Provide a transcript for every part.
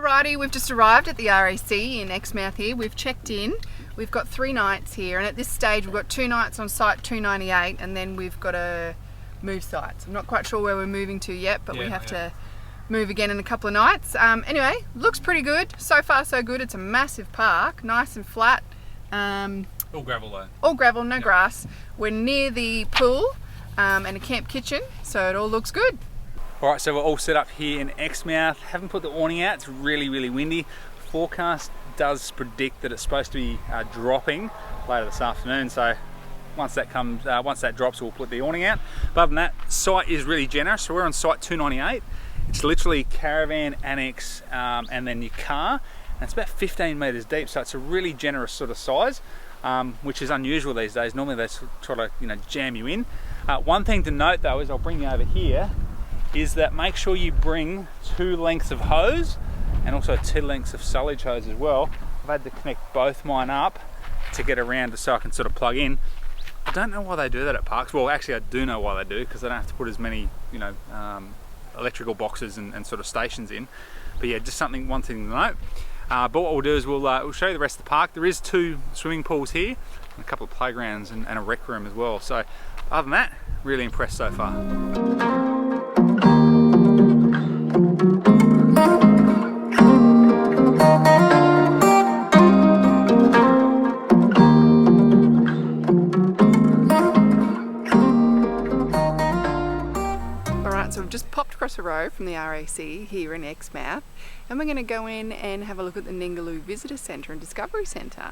Alrighty, we've just arrived at the RAC in Exmouth here. We've checked in. We've got 3 nights here, and at this stage we've got 2 nights on site 298, and then we've got to move sites. I'm not quite sure where we're moving to yet, but we have to move again in a couple of nights. Anyway, looks pretty good. So far so good. It's a massive park, nice and flat. All gravel though. All gravel, no grass. We're near the pool and a camp kitchen, so it all looks good. Alright, so we're all set up here in Exmouth. Haven't put the awning out, it's really, really windy. Forecast does predict that it's supposed to be dropping later this afternoon, so once that drops, we'll put the awning out. But other than that, site is really generous. So we're on site 298. It's literally caravan, annex, and then your car. And it's about 15 metres deep, so it's a really generous sort of size, which is unusual these days. Normally they try to jam you in. One thing to note though is, I'll bring you over here, is that make sure you bring 2 lengths of hose and also 2 lengths of silage hose as well. I've had to connect both mine up to get around so I can sort of plug in. I don't know why they do that at parks. Well, actually I do know why they do, because they don't have to put as many electrical boxes and sort of stations in. But yeah, just one thing to note. But what we'll do is we'll show you the rest of the park. There is 2 swimming pools here, and a couple of playgrounds and a rec room as well. So other than that, really impressed so far. So we've just popped across the road from the RAC here in Exmouth, and we're going to go in and have a look at the Ningaloo Visitor Centre and Discovery Centre.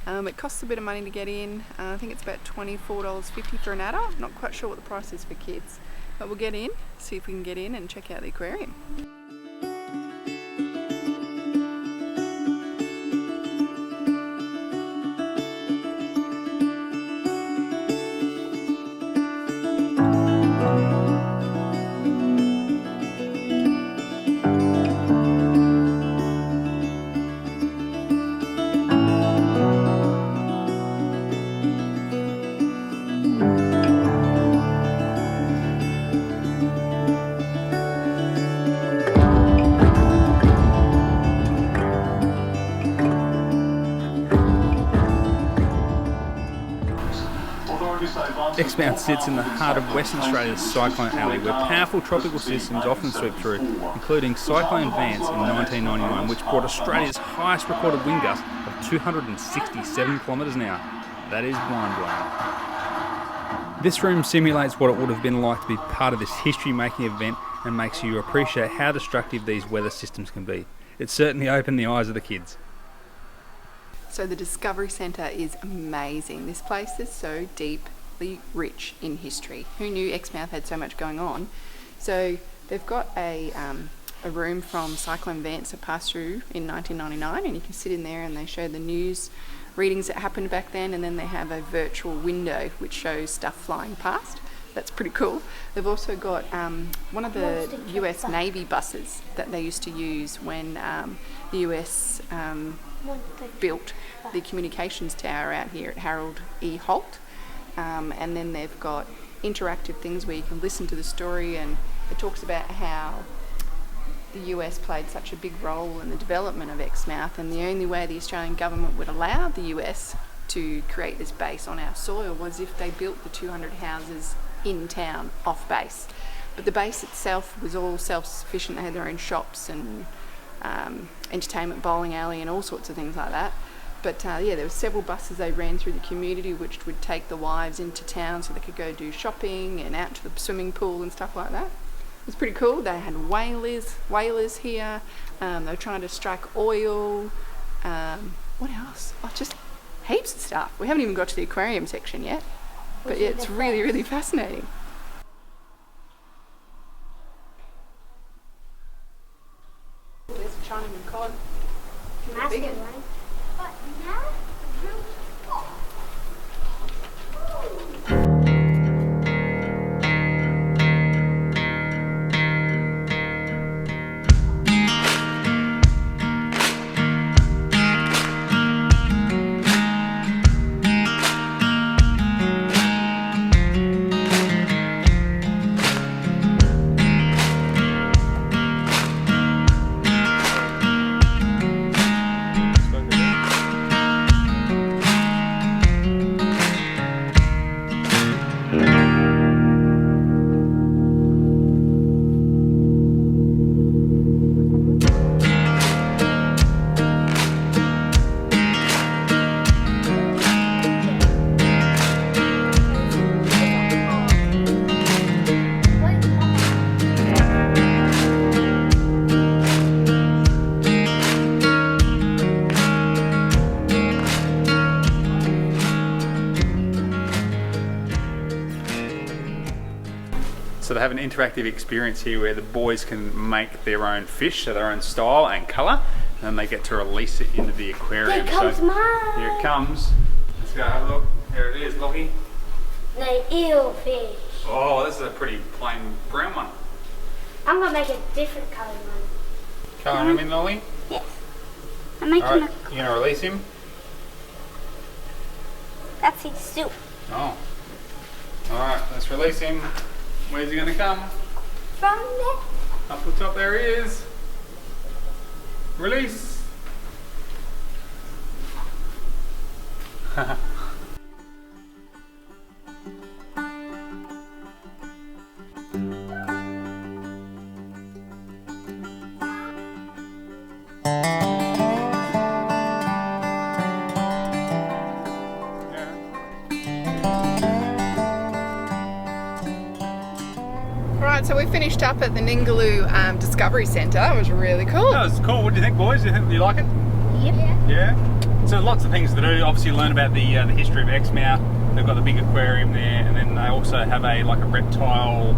It costs a bit of money to get in. I think it's about $24.50 for an adult. Not quite sure what the price is for kids, but we'll get in, see if we can get in and check out the aquarium. Exmouth sits in the heart of Western Australia's Cyclone Alley, where powerful tropical systems often sweep through, including Cyclone Vance in 1999, which brought Australia's highest recorded wind gust of 267 kilometres an hour. That is mind-blowing. This room simulates what it would have been like to be part of this history-making event, and makes you appreciate how destructive these weather systems can be. It certainly opened the eyes of the kids. So the Discovery Centre is amazing. This place is so deeply rich in history. Who knew Exmouth had so much going on? So they've got a room from Cyclone Vance that passed through in 1999, and you can sit in there and they show the news readings that happened back then, and then they have a virtual window which shows stuff flying past. That's pretty cool. They've also got one of the US Navy buses that they used to use when the US built the communications tower out here at Harold E. Holt. And then they've got interactive things where you can listen to the story, and it talks about how the US played such a big role in the development of Exmouth, and the only way the Australian government would allow the US to create this base on our soil was if they built the 200 houses in town off base. But the base itself was all self-sufficient. They had their own shops and entertainment, bowling alley and all sorts of things like that. But yeah, there were several buses they ran through the community which would take the wives into town so they could go do shopping and out to the swimming pool and stuff like that. It was pretty cool. They had whalers here. They were trying to strike oil. What else? Oh, just heaps of stuff. We haven't even got to the aquarium section yet. But yeah, it's really, really fascinating. There's a Chinaman cod. Big one. have an interactive experience here where the boys can make their own fish, so their own style and colour, and then they get to release it into the aquarium. Here comes mine. Here it comes. Let's go have a look. Here it is, Lockie. The eelfish. Oh, this is a pretty plain brown one. I'm gonna make a different colour one. Colour him in, Lolly. Yes. I'm making Alright, you're gonna release him? That's his soup. Oh. Alright, let's release him. Where's he gonna come? From there. Up the top, there he is. Release. Alright, so we finished up at the Ningaloo Discovery Centre. It was really cool. That was cool. What do you think, boys? Do you like it? Yep. Yeah. So lots of things to do. Obviously, learn about the history of Exmouth. They've got the big aquarium there, and then they also have a reptile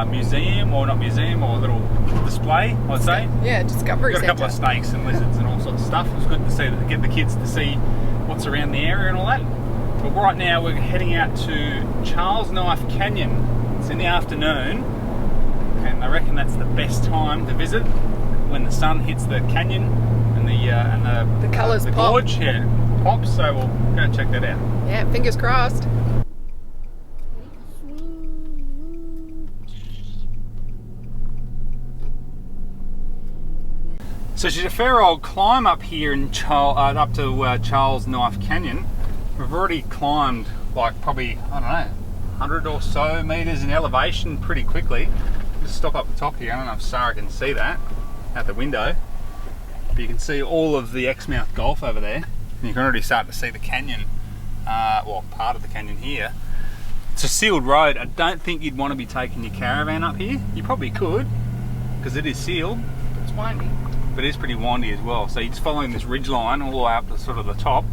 museum, or not museum, or a little display, I'd say. Yeah, Discovery Got a Centre. couple of snakes and lizards and all sorts of stuff. It was good to see, get the kids to see what's around the area and all that. But right now we're heading out to Charles Knife Canyon. It's in the afternoon, and I reckon that's the best time to visit, when the sun hits the canyon and the colours the pop. gorge. Yeah, pops. So we'll go and check that out. Yeah, fingers crossed. So she's a fair old climb up here in up to Charles Knife Canyon. We've already climbed like probably, I don't know, 100 or so metres in elevation pretty quickly. Just stop up the top here. I don't know if Sarah can see that out the window, but you can see all of the Exmouth Gulf over there, and you can already start to see the canyon, well, part of the canyon here. It's a sealed road. I don't think you'd want to be taking your caravan up here. You probably could, because it is sealed. It's windy. But it is pretty windy as well. So you're just following this ridge line all the way up to sort of the top.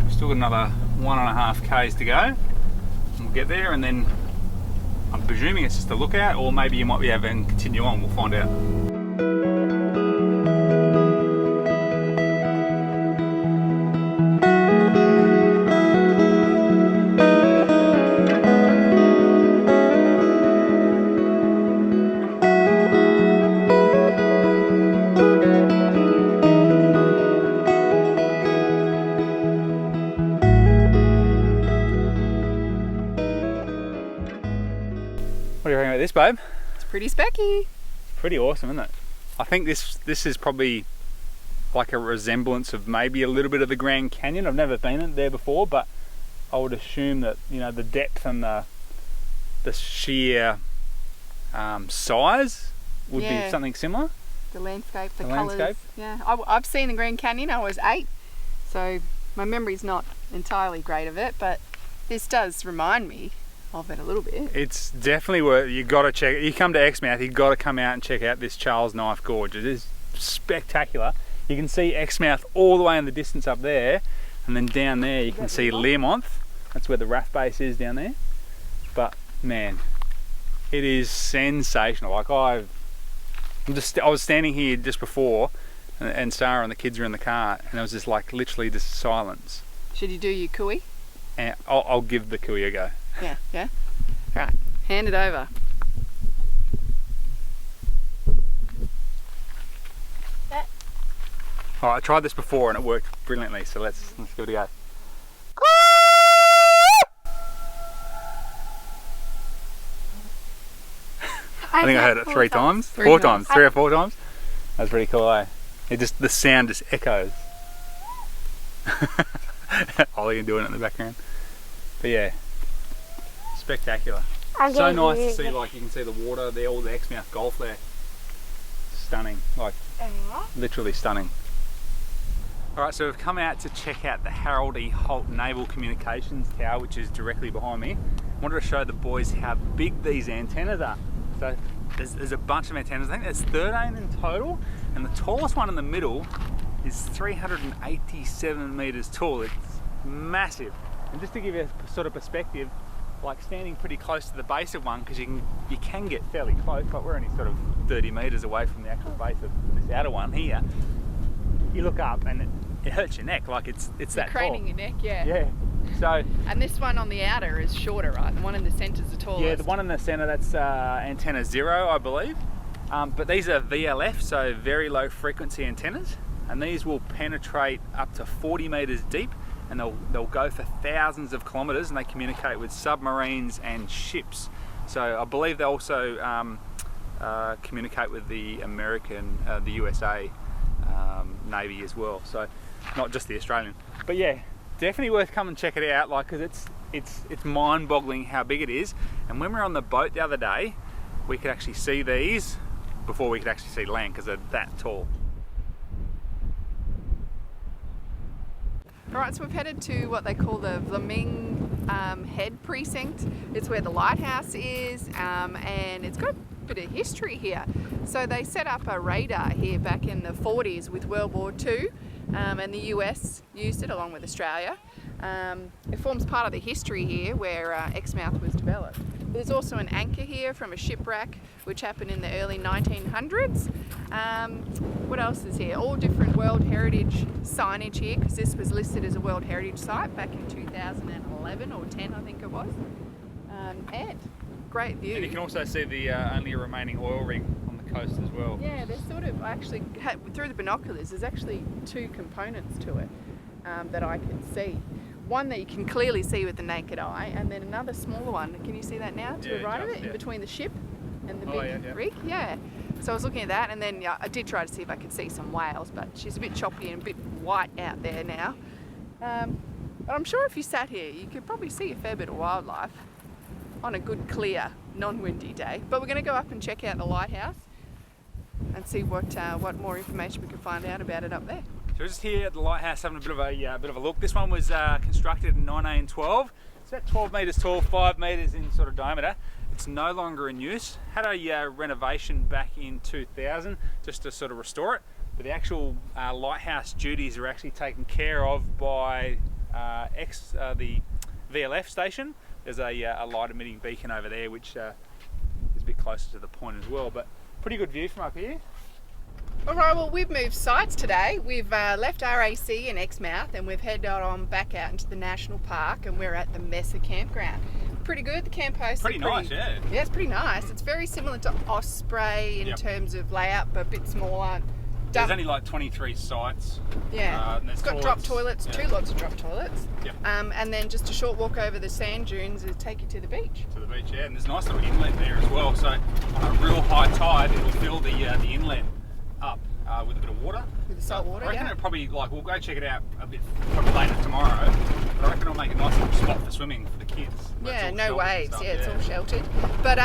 We've still got another 1.5 k's to go. We'll get there, and then I'm presuming it's just a lookout, or maybe you might be able to continue on. We'll find out. What do you reckon about this, babe? It's pretty specky. Pretty awesome, isn't it? I think this is probably like a resemblance of maybe a little bit of the Grand Canyon. I've never been in there before, but I would assume that, you know, the depth and the sheer size would be something similar. The landscape, the landscape. colours. Yeah, I've seen the Grand Canyon. I was 8, so my memory's not entirely great of it, but this does remind me of it a little bit. It's definitely worth. You got to check it. You come to Exmouth, you've got to come out and check out this Charles Knife Gorge. It is spectacular. You can see Exmouth all the way in the distance up there, and then down there you can see Learmonth. That's where the RAF base is down there. But man, it is sensational. Like I was standing here just before, and Sarah and the kids were in the car, and it was just like literally just silence. Should you do your cooey? And I'll give the cooey a go. Yeah. Right, hand it over. All right, I tried this before and it worked brilliantly, so let's give it a go. I think I heard it 3 times, 4 times, 3 or 4 times. That was pretty cool, eh? The sound just echoes. Ollie doing it in the background. But yeah, spectacular. So nice to see, like you can see the water there, all the Exmouth Gulf there. Stunning, like literally stunning. Alright, so we've come out to check out the Harold E. Holt Naval Communications Tower, which is directly behind me. I wanted to show the boys how big these antennas are. So there's a bunch of antennas. I think there's 13 in total, and the tallest one in the middle is 387 meters tall. It's massive. And just to give you a sort of perspective, like standing pretty close to the base of one, because you can get fairly close. Like we're only sort of 30 metres away from the actual base of this outer one here. You look up and it hurts your neck, like it's that craning tall. your neck, yeah. Yeah. So. And this one on the outer is shorter, right? The one in the centre is the tallest. Yeah, the one in the centre, that's antenna 0, I believe. But these are VLF, so very low frequency antennas, and these will penetrate up to 40 metres deep, and they'll go for thousands of kilometres, and they communicate with submarines and ships. So I believe they also communicate with the American, the USA Navy as well. So not just the Australian. But yeah, definitely worth coming and check it out. Like, because it's mind-boggling how big it is. And when we were on the boat the other day, we could actually see these before we could actually see land, because they're that tall. Alright, so we've headed to what they call the Vlaming Head Precinct. It's where the lighthouse is, and it's got a bit of history here. So they set up a radar here back in the 40s with World War II, and the US used it along with Australia. It forms part of the history here where Exmouth was developed. There's also an anchor here from a shipwreck which happened in the early 1900s. What else is here? All different World Heritage signage here, because this was listed as a World Heritage Site back in 2011 or 10, I think it was. And great view. And you can also see the only remaining oil rig on the coast as well. Yeah, there's sort of actually, through the binoculars, there's actually two components to it that I can see. One that you can clearly see with the naked eye, and then another smaller one. Can you see that now to the right of it, in between the ship and the big rig? Yeah. So I was looking at that, and then I did try to see if I could see some whales, but she's a bit choppy and a bit white out there now. But I'm sure if you sat here, you could probably see a fair bit of wildlife on a good, clear, non-windy day. But we're going to go up and check out the lighthouse and see what more information we can find out about it up there. So we're just here at the lighthouse having a bit of a look. This one was constructed in 1912. It's about 12 metres tall, 5 metres in sort of diameter. It's no longer in use. Had a renovation back in 2000 just to sort of restore it. But the actual lighthouse duties are actually taken care of by the VLF station. There's a light emitting beacon over there, which is a bit closer to the point as well. But pretty good view from up here. Alright, well, we've moved sites today. We've left RAC in Exmouth, and we've headed on back out into the national park, and we're at the Mesa campground. Pretty good, the camp hosts pretty nice, yeah. Yeah, it's pretty nice. It's very similar to Osprey in terms of layout, but a bit smaller. There's only like 23 sites. Yeah, it's got drop toilets, 2 lots of drop toilets. Yep. And then just a short walk over the sand dunes will take you to the beach. To the beach, yeah, and there's a nice little inlet there as well. So on a real high tide, it'll fill the inlet up with a bit of water. With the salt water, I reckon it'll probably, we'll go check it out a bit probably later tomorrow, but I reckon it'll make a nice little spot for swimming for the kids. Yeah, no waves, it's all sheltered. But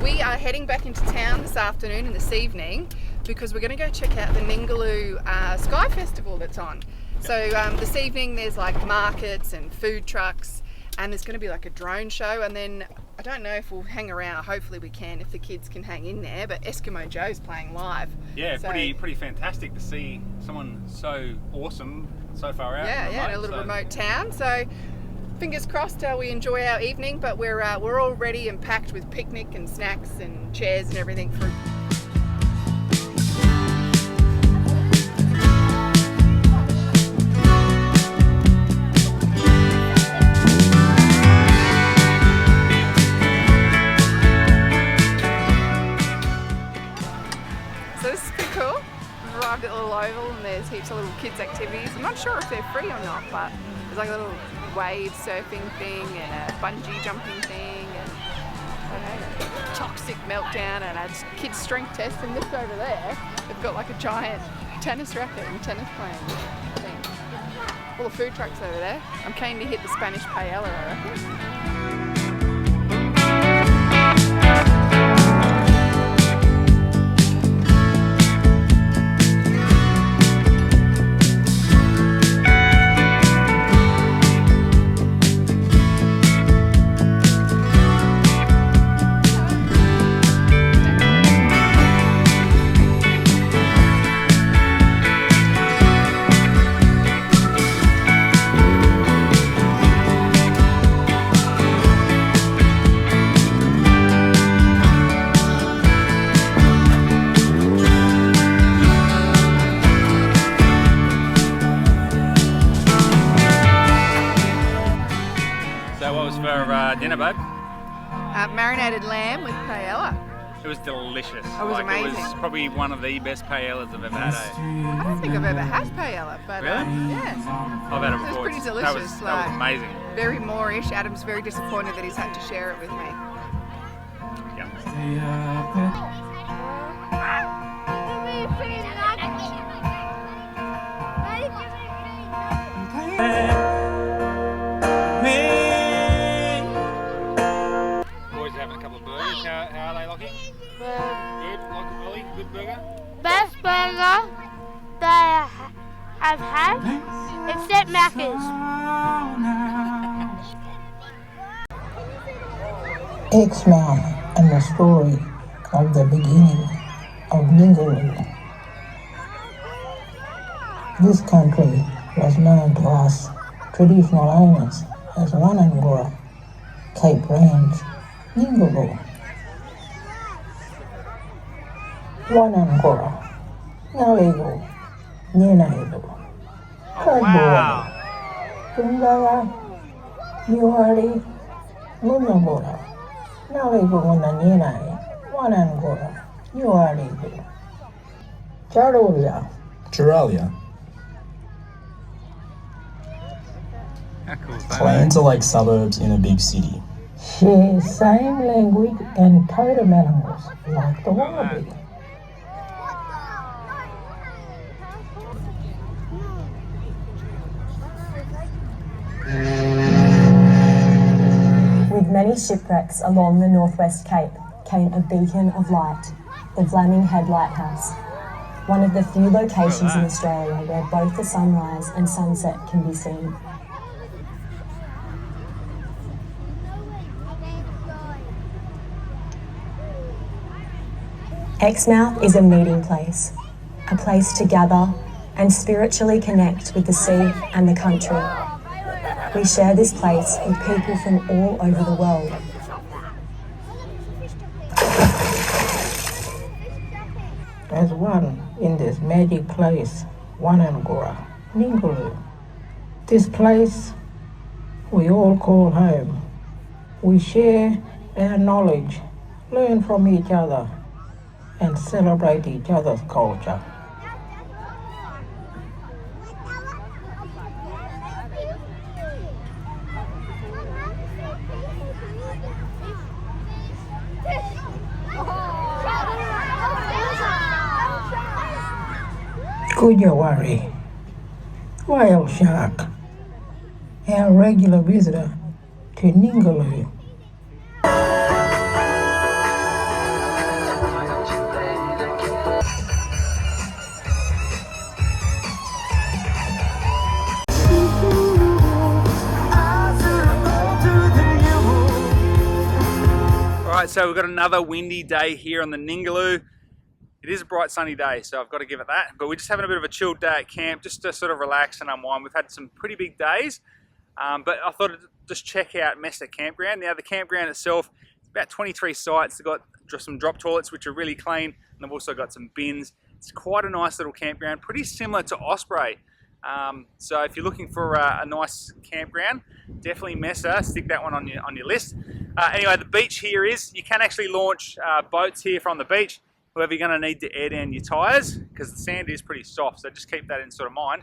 we are heading back into town this afternoon and this evening because we're going to go check out the Ningaloo Sky Festival that's on. So this evening there's like markets and food trucks, and there's going to be like a drone show, and then I don't know if we'll hang around. Hopefully we can, if the kids can hang in there. But Eskimo Joe's playing live. Yeah, so, pretty fantastic to see someone so awesome so far out. Yeah, in a little remote town. So fingers crossed we enjoy our evening. But we're all ready and packed with picnic and snacks and chairs and everything for. At a little oval, and there's heaps of little kids activities. I'm not sure if they're free or not, but there's like a little wave surfing thing and a bungee jumping thing and a toxic meltdown and a kids strength test, and this over there they've got like a giant tennis racket and tennis playing thing. All the food trucks over there. I'm keen to hit the Spanish paella, I reckon. dinner, babe? Marinated lamb with paella. It was delicious. It was amazing. It was probably one of the best paellas I've ever had. I don't think I've ever had paella, but Really? yeah. I've had it It was before. pretty That delicious. was amazing. Very Moorish. Adam's very disappointed that he's had to share it with me. Yeah. Boys are having a couple of burgers. How are they, Lockie? Good. Lockie, Ollie, good burger? Best burger that I've had, except Macca's. Exmouth and the story of the beginning of Ningaloo. This country was known to us traditional owners as Wanangora, Cape Range, Ningaloo. Wanangora, Ngalego, Ningaloo, Kadbora, Tungara, Nuari, Munagora, Ngalego Wananina, Wanangora, Nuari, Charolia. Charalia. How cool is that? Clans are like suburbs in a big city. Share same language and totem animals like the wallaby. With many shipwrecks along the Northwest Cape came a beacon of light, the Vlaming Head Lighthouse, one of the few locations in Australia where both the sunrise and sunset can be seen. Exmouth is a meeting place, a place to gather and spiritually connect with the sea and the country. We share this place with people from all over the world. As one in this magic place, Wanangora, Ningaloo. This place we all call home. We share our knowledge, learn from each other, and celebrate each other's culture. Kujawari, whale shark, our regular visitor to Ningaloo. Alright, so we've got another windy day here on the Ningaloo. It is a bright sunny day, so I've got to give it that. But we're just having a bit of a chilled day at camp, just to sort of relax and unwind. We've had some pretty big days, but I thought I'd just check out Mesa Campground. Now, the campground itself, it's about 23 sites. They've got some drop toilets, which are really clean, and they've also got some bins. It's quite a nice little campground, pretty similar to Osprey. So if you're looking for a nice campground, definitely Mesa. Stick that one on your list. Anyway, the beach here is, you can actually launch boats here from the beach. However, you're going to need to air down your tyres because the sand is pretty soft, so just keep that in sort of mind.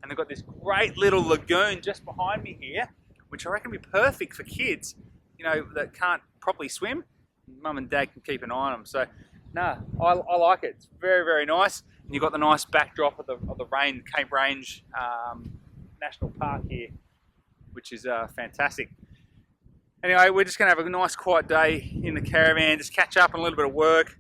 And they've got this great little lagoon just behind me here, which I reckon would be perfect for kids, you know, that can't properly swim. Mum and Dad can keep an eye on them. So, no, I like it. It's very, very nice. And you've got the nice backdrop of the Cape Range National Park here, which is fantastic. Anyway, we're just going to have a nice quiet day in the caravan, just catch up on a little bit of work.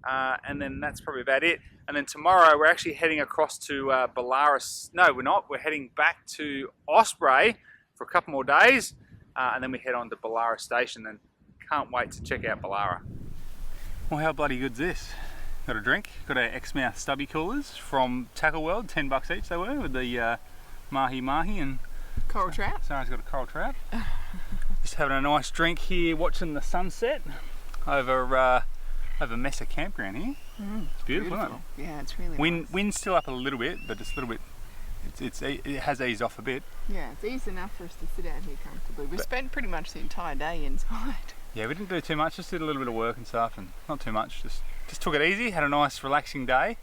And then that's probably about it. And then tomorrow we're actually heading across to Bellaris. No, we're not. We're heading back to Osprey for a couple more days, and then we head on to Bellaris Station. And can't wait to check out Bellara. Well, how bloody good's this? Got a drink. Got our Exmouth stubby coolers from Tackle World. $10 each they were, with the mahi and Coral trout. Sarah's got a coral trout. Just having a nice drink here, watching the sunset over Mesa Campground here. It's beautiful, isn't it? Yeah, it's really Wind's still up a little bit, but it's a little bit it has eased off a bit. Yeah, it's easy enough for us to sit out here comfortably. We've spent pretty much the entire day inside. Yeah, we didn't do too much, just did a little bit of work and stuff, and not too much, just took it easy, had a nice relaxing day.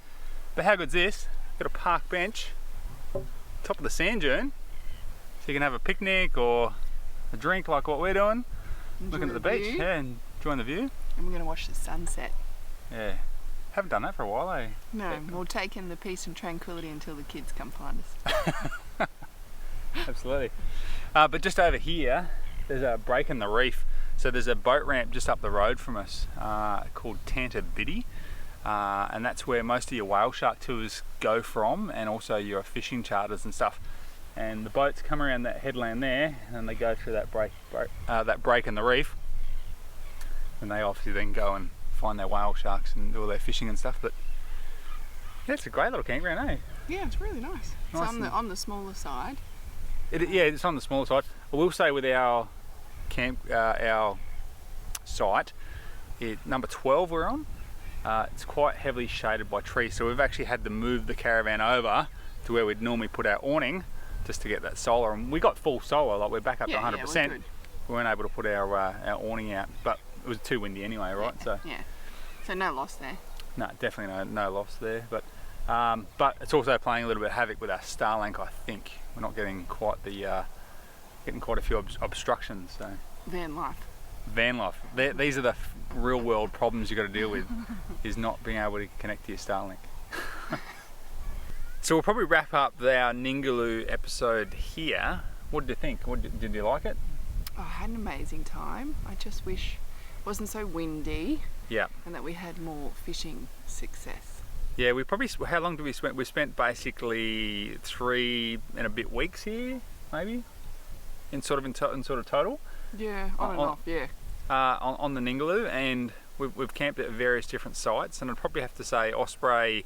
But how good's this? Got a park bench, top of the sand dune, so you can have a picnic or a drink like what we're doing, looking at the beach, yeah, and enjoying the view. And we're going to watch the sunset. Yeah, haven't done that for a while, eh? No, we'll take in the peace and tranquility until the kids come find us. Absolutely. But just over here, there's a break in the reef. So there's a boat ramp just up the road from us called Tantabiddy, and that's where most of your whale shark tours go from, and also your fishing charters and stuff. And the boats come around that headland there, and they go through that break in the reef, and they obviously then go and find their whale sharks and do all their fishing and stuff. But yeah, it's a great little campground, eh? Yeah, it's really nice. It's on the smaller side. Yeah, it's on the smaller side. I will say with our our site, number 12 we're on, it's quite heavily shaded by trees, so we've actually had to move the caravan over to where we'd normally put our awning just to get that solar, and we got full solar, like we're back up to 100%. Yeah, we weren't able to put our awning out, but it was too windy anyway, right? So no loss there. No, definitely no loss there, but it's also playing a little bit of havoc with our Starlink. I think we're not getting quite a few obstructions. So van life. These are the real world problems you've got to deal with, is not being able to connect to your Starlink. So we'll probably wrap up our Ningaloo episode here. What did you think? Did you like it? I had an amazing time. I just wish it wasn't so windy. Yeah. And that we had more fishing success. Yeah, we probably, how long did we spend? We spent basically 3 and a bit weeks here, maybe, in sort of total. Yeah, on and off, yeah. On the Ningaloo, and we've camped at various different sites, and I'd probably have to say Osprey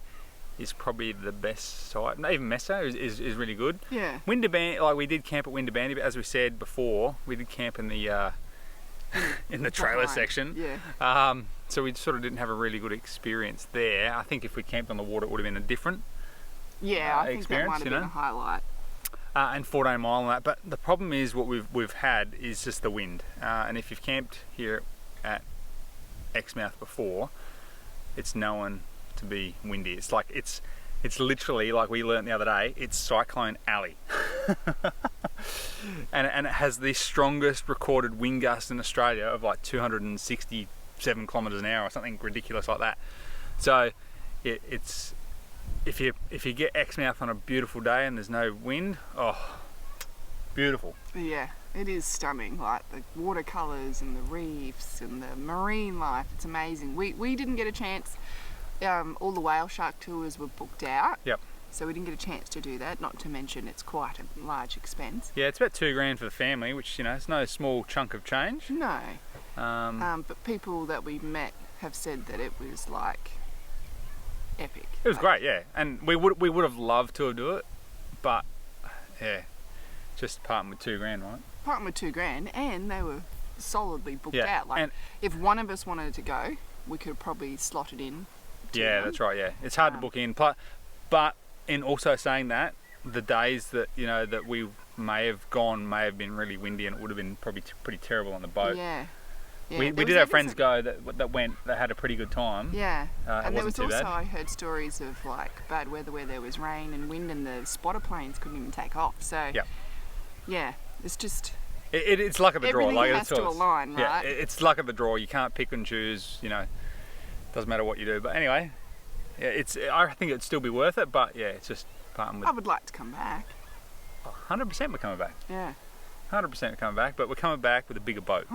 is probably the best site. Not even Meso is really good. Yeah. Windabandy, like we did camp at Windabandy, but as we said before, we did camp in the in the trailer section. Yeah. So we sort of didn't have a really good experience there. I think if we camped on the water, it would have been a different I think that experience, might have been a highlight. And 14 Mile and that. But the problem is what we've had is just the wind. And if you've camped here at Exmouth before, it's known to be windy. It's like it's literally, like we learnt the other day, it's Cyclone Alley. and it has the strongest recorded wind gust in Australia of like 267 kilometres an hour or something ridiculous like that. So it's if you get Exmouth on a beautiful day and there's no wind, oh, beautiful. Yeah, it is stunning. Like the watercolours and the reefs and the marine life, it's amazing. We didn't get a chance. All the whale shark tours were booked out. Yep. So we didn't get a chance to do that, not to mention it's quite a large expense. Yeah, it's about $2,000 for the family, which, you know, it's no small chunk of change. No. But people that we met have said that it was like epic. It was great, yeah. And we would have loved to have do it, but yeah, just parting with $2,000, right? Parting with $2,000, and they were solidly booked out. Like, and if one of us wanted to go, we could probably slot it in. Yeah, that's right. Yeah, it's hard to book in, but in also saying that, the days that that we may have gone may have been really windy, and it would have been probably pretty terrible on the boat. Yeah. We did have friends go that went, that had a pretty good time. Yeah. And there was also, bad. I heard stories of like bad weather where there was rain and wind and the spotter planes couldn't even take off. So yeah, it's just it's luck of the draw. Everything like has to align, right? Yeah, it's luck of the draw. You can't pick and choose. Doesn't matter what you do. But anyway, yeah, I think it'd still be worth it. But yeah, it's just parting with. I would like to come back. 100% we're coming back. Yeah. 100% we're coming back, but we're coming back with a bigger boat.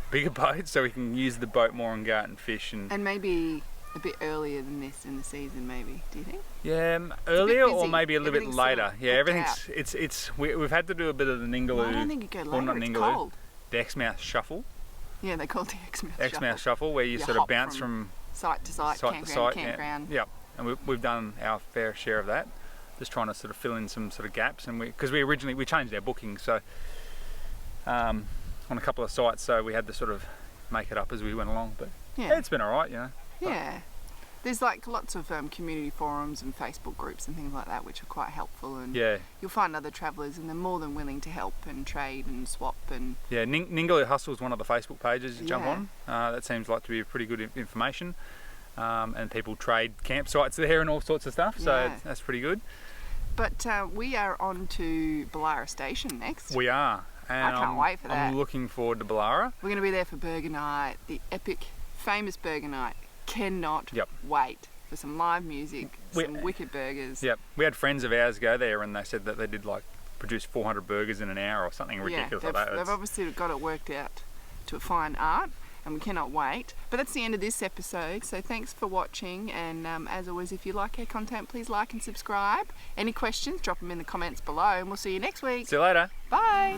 Bigger boat, so we can use the boat more and go out and fish and maybe a bit earlier than this in the season, maybe. Do you think? Yeah, earlier or maybe a little bit later. Yeah, everything's we've had to do a bit of the Ningaloo. Well, I don't think you go later. Well, not it's Ningaloo, cold. the Exmouth Shuffle. Yeah, they call it the Exmouth Exmouth Shuffle, where you sort of bounce from site to site, campground to campground. Yeah, and we've done our fair share of that. Just trying to sort of fill in some sort of gaps, and because we originally changed our booking, so on a couple of sites, so we had to sort of make it up as we went along. But yeah, it's been all right, Yeah. There's like lots of community forums and Facebook groups and things like that which are quite helpful, and Yeah. you'll find other travellers and they're more than willing to help and trade and swap. And Yeah, Ningaloo Hustle is one of the Facebook pages you jump Yeah. on. That seems like to be pretty good information. And people trade campsites there and all sorts of stuff, so Yeah. that's pretty good. But we are on to Ballara Station next. We are. And I can't wait for that. I'm looking forward to Ballara. We're going to be there for Burger Night, the epic, famous Burger Night. Cannot Yep. wait for some live music, We- some wicked burgers. Yep, we had friends of ours go there and they said that they did like produce 400 burgers in an hour or something ridiculous they've, like that. they've obviously got it worked out to a fine art, and we cannot wait. But that's the end of this episode, so thanks for watching, and as always, if you like our content, please like and subscribe. Any questions, drop them in the comments below, and we'll see you next week. See you later. Bye.